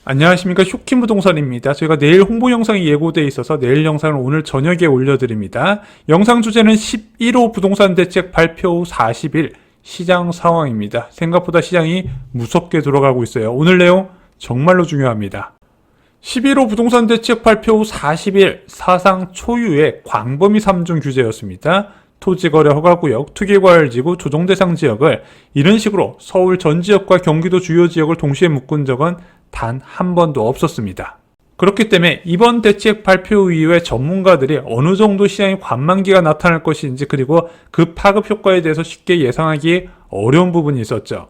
안녕하십니까. 쇼킹부동산입니다. 저희가 내일 홍보 영상이 예고되어 있어서 내일 영상을 오늘 저녁에 올려드립니다. 영상 주제는 11호 부동산 대책 발표 후 40일 시장 상황입니다. 생각보다 시장이 무섭게 돌아가고 있어요. 오늘 내용 정말로 중요합니다. 11호 부동산 대책 발표 후 40일 사상 초유의 광범위 3중 규제였습니다. 토지거래 허가구역, 투기과열지구, 조정대상 지역을 이런 식으로 서울 전 지역과 경기도 주요 지역을 동시에 묶은 적은 단 한 번도 없었습니다. 그렇기 때문에 이번 대책 발표 이후에 전문가들이 어느 정도 시장의 관망기가 나타날 것인지, 그리고 그 파급 효과에 대해서 쉽게 예상하기 어려운 부분이 있었죠.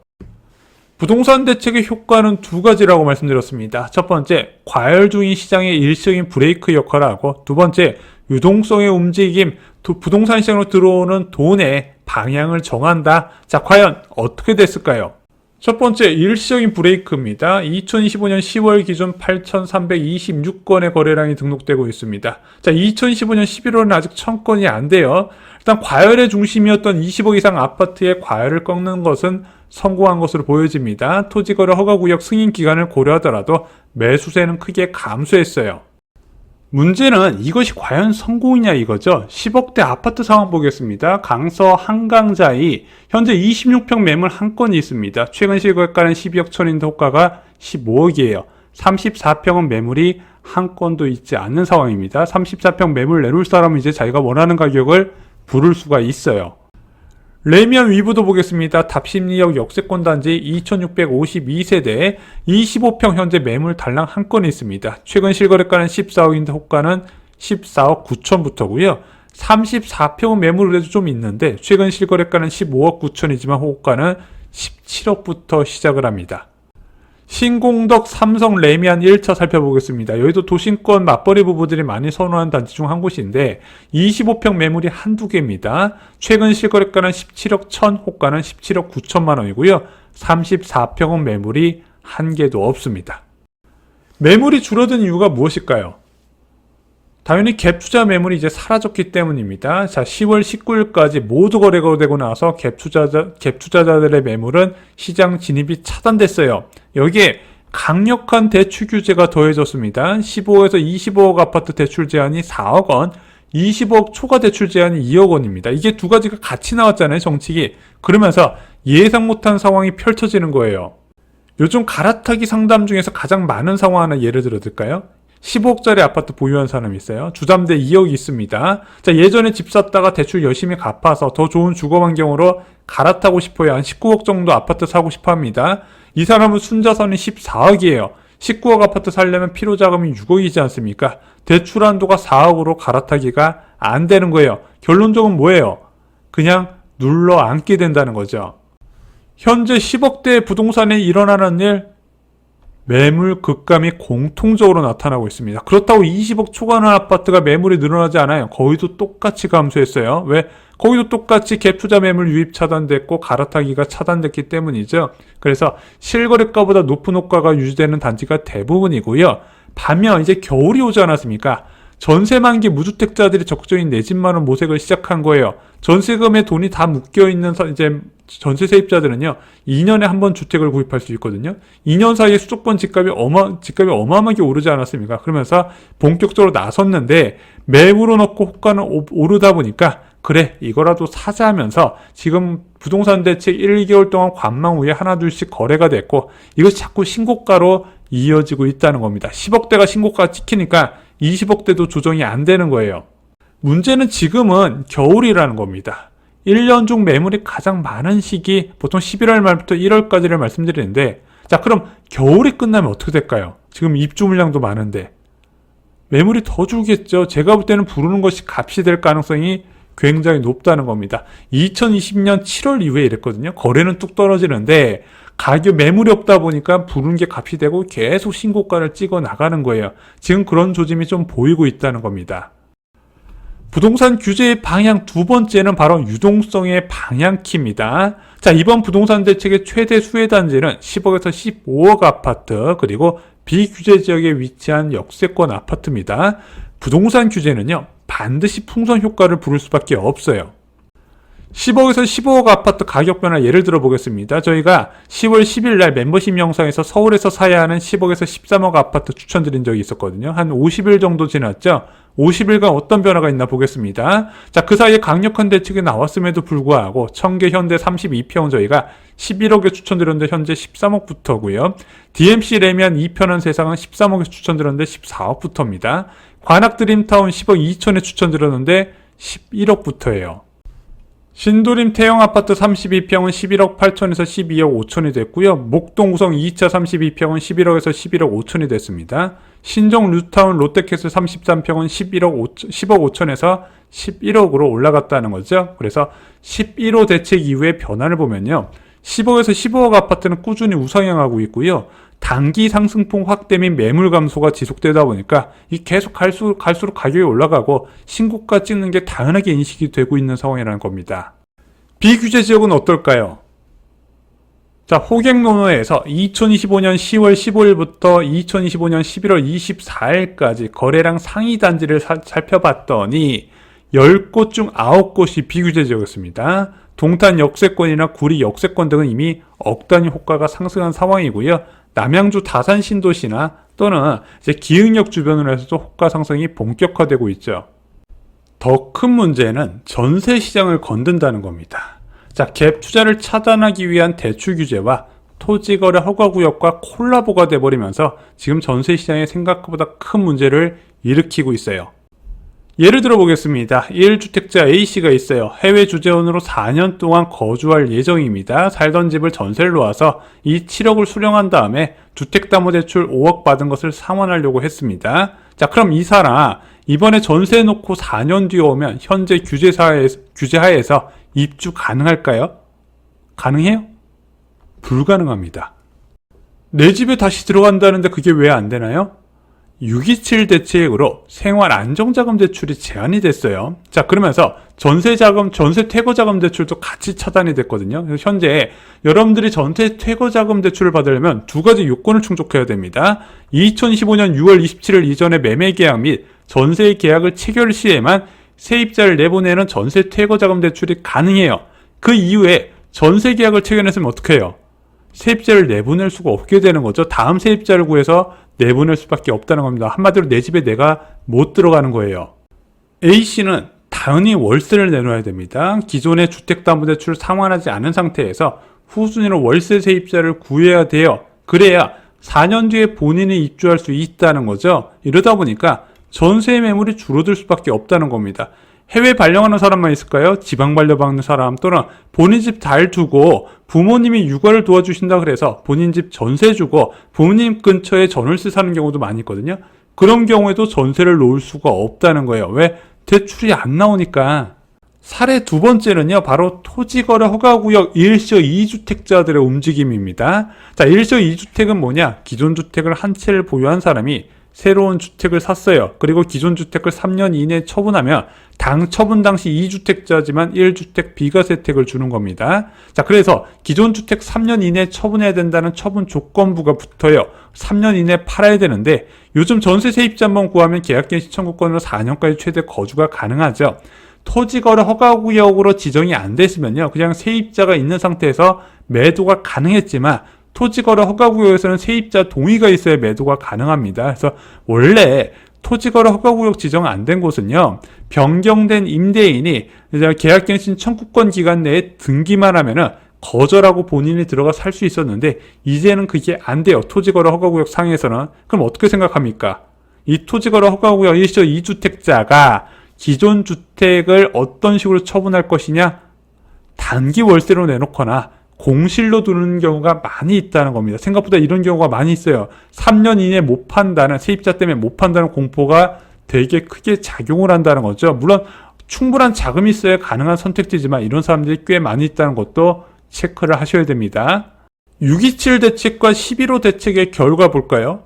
부동산 대책의 효과는 두 가지라고 말씀드렸습니다. 첫 번째, 과열 중인 시장의 일시적인 브레이크 역할을 하고, 두 번째, 유동성의 움직임, 부동산 시장으로 들어오는 돈의 방향을 정한다. 자, 과연 어떻게 됐을까요? 첫 번째, 일시적인 브레이크입니다. 2025년 10월 기준 8,326건의 거래량이 등록되고 있습니다. 자, 2025년 11월은 아직 1,000건이 안 돼요. 일단 과열의 중심이었던 20억 이상 아파트의 과열을 꺾는 것은 성공한 것으로 보여집니다. 토지거래 허가구역 승인 기간을 고려하더라도 매수세는 크게 감소했어요. 문제는 이것이 과연 성공이냐 이거죠. 10억대 아파트 상황 보겠습니다. 강서 한강자이 현재 26평 매물 한 건이 있습니다. 최근 실거래가는 12억 천인데 호가가 15억이에요. 34평은 매물이 한 건도 있지 않는 상황입니다. 34평 매물 내놓을 사람은 이제 자기가 원하는 가격을 부를 수가 있어요. 레미안 위브도 보겠습니다. 답심리역 역세권 단지 2652세대 25평 현재 매물 달랑 한 건이 있습니다. 최근 실거래가는 14억인데 호가는 14억 9천부터고요. 34평은 매물 그래도 좀 있는데 최근 실거래가는 15억 9천이지만 호가는 17억부터 시작을 합니다. 신공덕 삼성 레미안 1차 살펴보겠습니다. 여기도 도심권 맞벌이 부부들이 많이 선호하는 단지 중 한 곳인데 25평 매물이 한두 개입니다. 최근 실거래가는 17억 1천, 호가는 17억 9천만 원이고요. 34평은 매물이 한 개도 없습니다. 매물이 줄어든 이유가 무엇일까요? 당연히 갭 투자 매물이 이제 사라졌기 때문입니다. 자, 10월 19일까지 모두 거래가 되고 나서 갭 투자자들의 매물은 시장 진입이 차단됐어요. 여기에 강력한 대출 규제가 더해졌습니다. 15억에서 25억 아파트 대출 제한이 4억 원, 25억 초과 대출 제한이 2억 원입니다. 이게 두 가지가 같이 나왔잖아요, 정책이. 그러면서 예상 못한 상황이 펼쳐지는 거예요. 요즘 갈아타기 상담 중에서 가장 많은 상황 하나 예를 들어 드릴까요? 15억짜리 아파트 보유한 사람이 있어요. 주담대 2억 있습니다. 자, 예전에 집 샀다가 대출 열심히 갚아서 더 좋은 주거 환경으로 갈아타고 싶어요. 한 19억 정도 아파트 사고 싶어 합니다. 이 사람은 순자산이 14억이에요. 19억 아파트 살려면 필요자금이 6억이지 않습니까? 대출 한도가 4억으로 갈아타기가 안 되는 거예요. 결론적으로 뭐예요? 그냥 눌러 앉게 된다는 거죠. 현재 10억대 부동산에 일어나는 일, 매물 급감이 공통적으로 나타나고 있습니다. 그렇다고 20억 초과하는 아파트가 매물이 늘어나지 않아요. 거기도 똑같이 감소했어요. 왜? 거기도 똑같이 갭 투자 매물 유입 차단됐고 갈아타기가 차단됐기 때문이죠. 그래서 실거래가보다 높은 호가가 유지되는 단지가 대부분이고요. 반면 이제 겨울이 오지 않았습니까? 전세 만기 무주택자들이 적극적인 내 집 마련 모색을 시작한 거예요. 전세금에 돈이 다 묶여있는 이제 전세 세입자들은요, 2년에 한 번 주택을 구입할 수 있거든요. 2년 사이에 수도권 집값이 어마어마하게 오르지 않았습니까? 그러면서 본격적으로 나섰는데 매물을 넣고 호가는 오르다 보니까 그래, 이거라도 사자 하면서 지금 부동산 대책 1-2개월 동안 관망 후에 하나둘씩 거래가 됐고 이것이 자꾸 신고가로 이어지고 있다는 겁니다. 10억대가 신고가가 찍히니까 20억대도 조정이 안 되는 거예요. 문제는 지금은 겨울이라는 겁니다. 1년 중 매물이 가장 많은 시기, 보통 11월 말부터 1월까지를 말씀드리는데, 자, 그럼 겨울이 끝나면 어떻게 될까요? 지금 입주 물량도 많은데 매물이 더 줄겠죠. 제가 볼 때는 부르는 것이 값이 될 가능성이 굉장히 높다는 겁니다. 2020년 7월 이후에 이랬거든요. 거래는 뚝 떨어지는데 가격 매물이 없다 보니까 부른 게 값이 되고 계속 신고가를 찍어 나가는 거예요. 지금 그런 조짐이 좀 보이고 있다는 겁니다. 부동산 규제의 방향 두 번째는 바로 유동성의 방향키입니다. 자, 이번 부동산 대책의 최대 수혜 단지는 10억에서 15억 아파트, 그리고 비규제 지역에 위치한 역세권 아파트입니다. 부동산 규제는요, 반드시 풍선 효과를 부를 수밖에 없어요. 10억에서 15억 아파트 가격 변화 예를 들어 보겠습니다. 저희가 10월 10일 날 멤버십 영상에서 서울에서 사야 하는 10억에서 13억 아파트 추천드린 적이 있었거든요. 한 50일 정도 지났죠. 50일간 어떤 변화가 있나 보겠습니다. 자, 그 사이에 강력한 대책이 나왔음에도 불구하고 청계 현대 32평 저희가 11억에 추천드렸는데 현재 13억부터고요. DMC 레미안 2편은 세상은 13억에 추천드렸는데 14억부터입니다. 관악 드림타운 10억 2천에 추천드렸는데 11억부터예요. 신도림 태영 아파트 32평은 11억 8천에서 12억 5천이 됐고요. 목동 우성 2차 32평은 11억에서 11억 5천이 됐습니다. 신정 뉴타운 롯데캐슬 33평은 10억 5천에서 11억으로 올라갔다는 거죠. 그래서 11호 대책 이후의 변화를 보면요. 10억에서 15억 아파트는 꾸준히 우상향하고 있고요. 단기 상승폭 확대 및 매물 감소가 지속되다 보니까 이 계속 갈수록 가격이 올라가고 신고가 찍는 게 당연하게 인식이 되고 있는 상황이라는 겁니다. 비규제 지역은 어떨까요? 자, 호갱노노에서 2025년 10월 15일부터 2025년 11월 24일까지 거래량 상위 단지를 살펴봤더니 10곳 중 9곳이 비규제 지역이었습니다. 동탄 역세권이나 구리 역세권 등은 이미 억 단위 호가가 상승한 상황이고요. 남양주 다산 신도시나 또는 이제 기흥역 주변으로 해서도 호가 상승이 본격화되고 있죠. 더 큰 문제는 전세 시장을 건든다는 겁니다. 자, 갭 투자를 차단하기 위한 대출 규제와 토지거래 허가구역과 콜라보가 돼버리면서 지금 전세 시장에 생각보다 큰 문제를 일으키고 있어요. 예를 들어 보겠습니다. 1주택자 A씨가 있어요. 해외 주재원으로 4년 동안 거주할 예정입니다. 살던 집을 전세를 놓아서 이 7억을 수령한 다음에 주택담보대출 5억 받은 것을 상환하려고 했습니다. 자, 그럼 이 사람 이번에 전세 놓고 4년 뒤에 오면 현재 규제하에서 입주 가능할까요? 가능해요? 불가능합니다. 내 집에 다시 들어간다는데 그게 왜 안 되나요? 627 대책으로 생활 안정자금 대출이 제한이 됐어요. 자, 그러면서 전세 퇴거 자금 대출도 같이 차단이 됐거든요. 그래서 현재 여러분들이 전세 퇴거 자금 대출을 받으려면 두 가지 요건을 충족해야 됩니다. 2015년 6월 27일 이전에 매매 계약 및 전세 계약을 체결 시에만 세입자를 내보내는 전세 퇴거 자금 대출이 가능해요. 그 이후에 전세 계약을 체결했으면 어떻게 해요? 세입자를 내보낼 수가 없게 되는 거죠. 다음 세입자를 구해서 내보낼 수밖에 없다는 겁니다. 한마디로 내 집에 내가 못 들어가는 거예요. A씨는 당연히 월세를 내놓아야 됩니다. 기존의 주택담보대출을 상환하지 않은 상태에서 후순위로 월세 세입자를 구해야 돼요. 그래야 4년 뒤에 본인이 입주할 수 있다는 거죠. 이러다 보니까 전세 매물이 줄어들 수밖에 없다는 겁니다. 해외 발령하는 사람만 있을까요? 지방 발령받는 사람 또는 본인 집 잘 두고 부모님이 육아를 도와주신다 그래서 본인 집 전세 주고 부모님 근처에 전월세 사는 경우도 많이 있거든요. 그런 경우에도 전세를 놓을 수가 없다는 거예요. 왜? 대출이 안 나오니까. 사례 두 번째는요, 바로 토지거래 허가구역 1시 2주택자들의 움직임입니다. 자, 1시 2주택은 뭐냐? 기존 주택을 한 채를 보유한 사람이 새로운 주택을 샀어요. 그리고 기존 주택을 3년 이내에 처분하면 처분 당시 2주택자지만 1주택 비과세 혜택을 주는 겁니다. 자, 그래서 기존 주택 3년 이내에 처분해야 된다는 처분 조건부가 붙어요. 3년 이내에 팔아야 되는데 요즘 전세 세입자 한번 구하면 계약갱신 청구권으로 4년까지 최대 거주가 가능하죠. 토지거래 허가구역으로 지정이 안 됐으면요, 그냥 세입자가 있는 상태에서 매도가 가능했지만 토지거래 허가구역에서는 세입자 동의가 있어야 매도가 가능합니다. 그래서 원래 토지거래 허가구역 지정 안 된 곳은요, 변경된 임대인이 계약갱신 청구권 기간 내에 등기만 하면은 거절하고 본인이 들어가 살 수 있었는데 이제는 그게 안 돼요. 토지거래 허가구역 상에서는. 그럼 어떻게 생각합니까? 이 토지거래 허가구역 1시 2주택자가 기존 주택을 어떤 식으로 처분할 것이냐? 단기 월세로 내놓거나 공실로 두는 경우가 많이 있다는 겁니다. 생각보다 이런 경우가 많이 있어요. 3년 이내에 못 판다는, 세입자 때문에 못 판다는 공포가 되게 크게 작용을 한다는 거죠. 물론 충분한 자금이 있어야 가능한 선택지지만 이런 사람들이 꽤 많이 있다는 것도 체크를 하셔야 됩니다. 627 대책과 11호 대책의 결과 볼까요?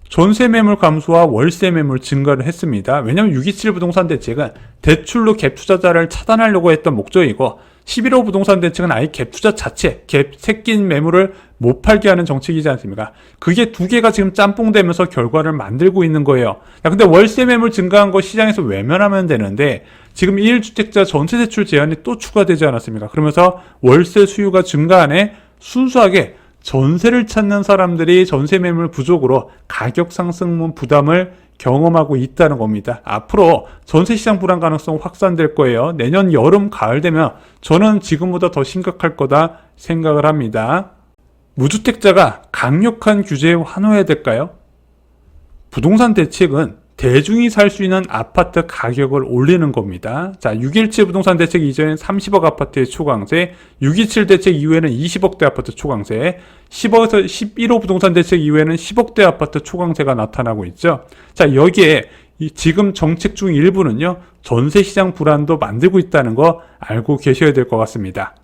전세 매물 감소와 월세 매물 증가를 했습니다. 왜냐하면 627 부동산 대책은 대출로 갭 투자자를 차단하려고 했던 목적이고 11호 부동산 대책은 아예 갭 투자 자체, 갭 새낀 매물을 못 팔게 하는 정책이지 않습니까? 그게 두 개가 지금 짬뽕되면서 결과를 만들고 있는 거예요. 야, 근데 월세 매물 증가한 거 시장에서 외면하면 되는데 지금 1주택자 전세 대출 제한이 또 추가되지 않았습니까? 그러면서 월세 수요가 증가하네 순수하게 전세를 찾는 사람들이 전세 매물 부족으로 가격 상승 부담을 경험하고 있다는 겁니다. 앞으로 전세시장 불안 가능성 확산될 거예요. 내년 여름, 가을 되면 저는 지금보다 더 심각할 거다 생각을 합니다. 무주택자가 강력한 규제에 환호해야 될까요? 부동산 대책은 대중이 살 수 있는 아파트 가격을 올리는 겁니다. 자, 617 부동산 대책 이전엔 30억 아파트의 초강세, 627 대책 이후에는 20억대 아파트 초강세, 10억에서 11호 부동산 대책 이후에는 10억대 아파트 초강세가 나타나고 있죠. 자, 여기에 지금 정책 중 일부는요, 전세시장 불안도 만들고 있다는 거 알고 계셔야 될 것 같습니다.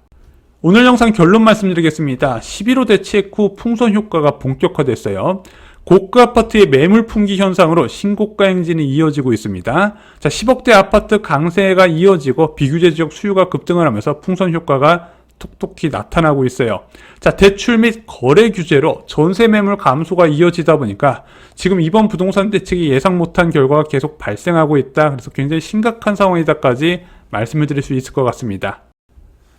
오늘 영상 결론 말씀드리겠습니다. 11호 대책 후 풍선 효과가 본격화됐어요. 고가 아파트의 매물 품귀 현상으로 신고가 행진이 이어지고 있습니다. 자, 10억대 아파트 강세가 이어지고 비규제 지역 수요가 급등을 하면서 풍선 효과가 톡톡히 나타나고 있어요. 자, 대출 및 거래 규제로 전세 매물 감소가 이어지다 보니까 지금 이번 부동산 대책이 예상 못한 결과가 계속 발생하고 있다. 그래서 굉장히 심각한 상황이다까지 말씀을 드릴 수 있을 것 같습니다.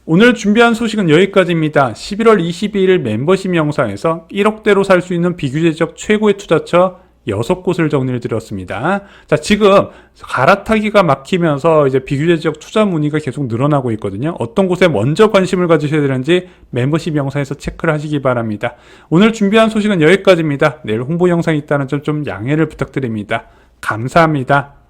오늘 준비한 소식은 여기까지입니다. 11월 22일 멤버십 영상에서 1억대로 살 수 있는 비규제적 최고의 투자처 6곳을 정리를 드렸습니다. 자, 지금 갈아타기가 막히면서 이제 비규제적 투자 문의가 계속 늘어나고 있거든요. 어떤 곳에 먼저 관심을 가지셔야 되는지 멤버십 영상에서 체크를 하시기 바랍니다. 오늘 준비한 소식은 여기까지입니다. 내일 홍보 영상이 있다는 점 좀 양해를 부탁드립니다. 감사합니다.